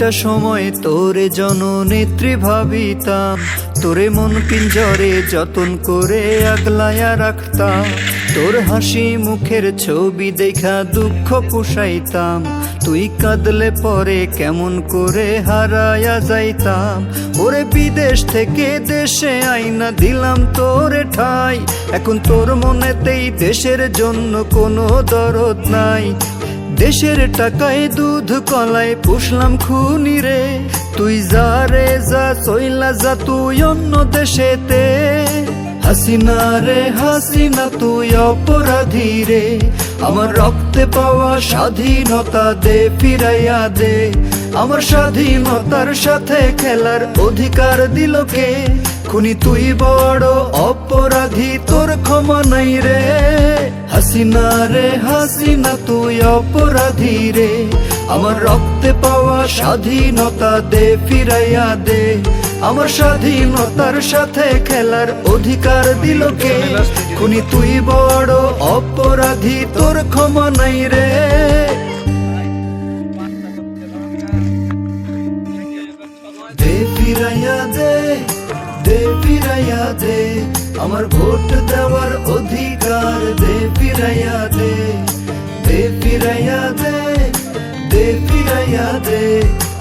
একটা সময় তোরে জননেত্রী ভাবিতাম, তোরে মন পিঞ্জরে যতন করে আগলায়া রাখতাম। তোর হাসি মুখের ছবি দেখা দুঃখ পুষাইতাম, তুই কাঁদলে পরে কেমন করে হারায়া যাইতাম। ওরে বিদেশ থেকে দেশে আইনা দিলাম তোরে ঠাই, এখন তোর মনেতেই দেশের জন্য কোনো দরদ নাই। দেশের টাকায় দুধ কলায় পুষলাম খুনি রে, তুই যা রে যা চইলা যা তুই অন্য দেশেতে। হাসিনা রে হাসিনা তুই অপরাধী রে, আমার রক্তে পাওয়া স্বাধীনতা দে ফিরাইয়া দে। আমার স্বাধীনতার সাথে খেলার অধিকার দিল কে? খুনি তুই বড় অপরাধী, তোর ক্ষমা নাই রে। হাসিনা রে হাসিনা তুই অপরাধী রে, আমার রক্তে পাওয়া স্বাধীনতা দে ফিরাইয়া দে। আমার স্বাধীনতার সাথে খেলার অধিকার দিল কে? খুনি তুই বড় অপরাধী, তোর ক্ষমা নাই রে। দে ফিরাইয়া দে, দে ফিরাইয়া দে, আমার ভোট দেওয়ার অধিকার দে ফিরাইয়া দে। দে ফিরাইয়া দে, দে ফিরাইয়া দে,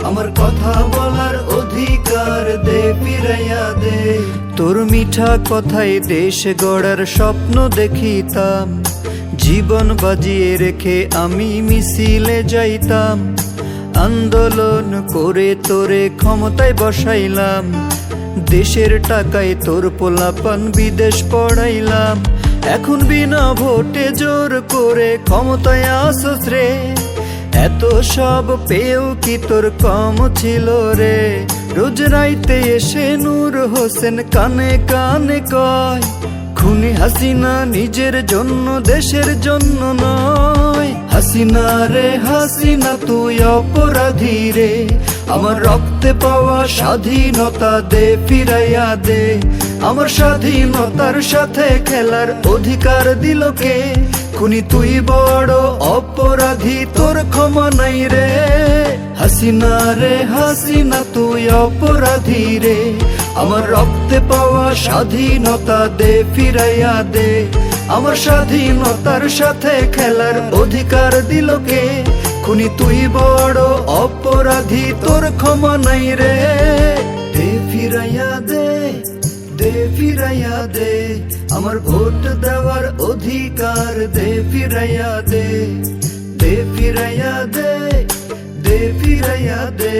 আমার কথা বলার অধিকার দে ফিরাইয়া দে। তোর মিঠা কথায় দেশ গড়ার স্বপ্ন দেখিতাম, জীবন বাজিয়ে রেখে আমি মিছিলে যাইতাম। আন্দোলন করে তোরে ক্ষমতায় বসাইলাম, দেশের টাকায় তোর পোলাপান বিদেশ পড়াইলাম। এখন বিনা ভোটে জোর করে ক্ষমতায় আসছ রে, এত সব পেয়েও কি তোর কম ছিল রে? রোজ রাইতে এসে নূর হোসেন কানে কানে কয়, খুনি হাসিনা নিজের জন্য দেশের জন্য নয়। হাসিনা রে হাসিনা তুই অপরাধী রে, আমার রক্তে পাওয়া স্বাধীনতা দে ফিরাইয়া দে। আমার স্বাধীনতার সাথে খেলার অধিকার দিল কে? খুনি তুই বড় অপরাধী, তোর ক্ষমা নাই রে। হাসিনা রে হাসিনা তুই অপরাধী রে, আমার রক্তে পাওয়া স্বাধীনতা দে ফিরাইয়া দে। আমার স্বাধীনতার সাথে খেলার অধিকার দিল কে? খুনি তুই বড় অপরাধী, তোর ক্ষমা নাই রে। দে ফিরাইয়া দে, দে ফিরাইয়া দে, আমার ভোট দেওয়ার অধিকার দে ফিরাইয়া দে। দে ফিরাইয়া দে, দে ফিরাইয়া দে,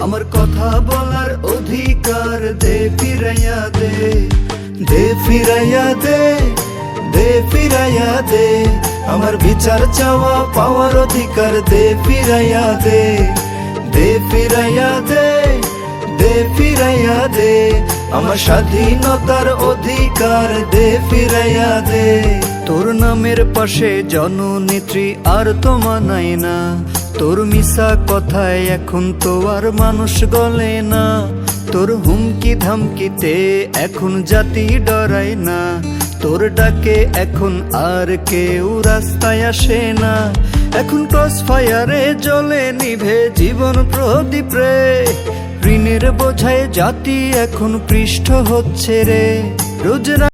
আমার কথা বলার অধিকার দে ফিরাইয়া দে। দে ফিরাইয়া দে, দে ফিরাইয়া দে, আমার বিচার চাওয়া পাওয়ার অধিকার দে ফিরাইয়া দে। দে ফিরাইয়া দে, দে ফিরাইয়া দে, আমার স্বাধীনতার অধিকার দে ফিরাইয়া দে। তোর নামের পাশে জননেত্রী আর তো মানাই না, তোর মিশা কথায় এখন তো আর মানুষ গলে না। তোর হুমকি ধামকিতে এখন জাতি ডরায় না, তোর ডাকে এখন আর কেউ রাস্তায় আসে না। এখন ক্রস ফায়ারে জ্বলে নিভে জীবন প্রদীপ রে, ঋণের বোঝায় জাতি এখন পৃষ্ঠ হচ্ছে রে। রোজ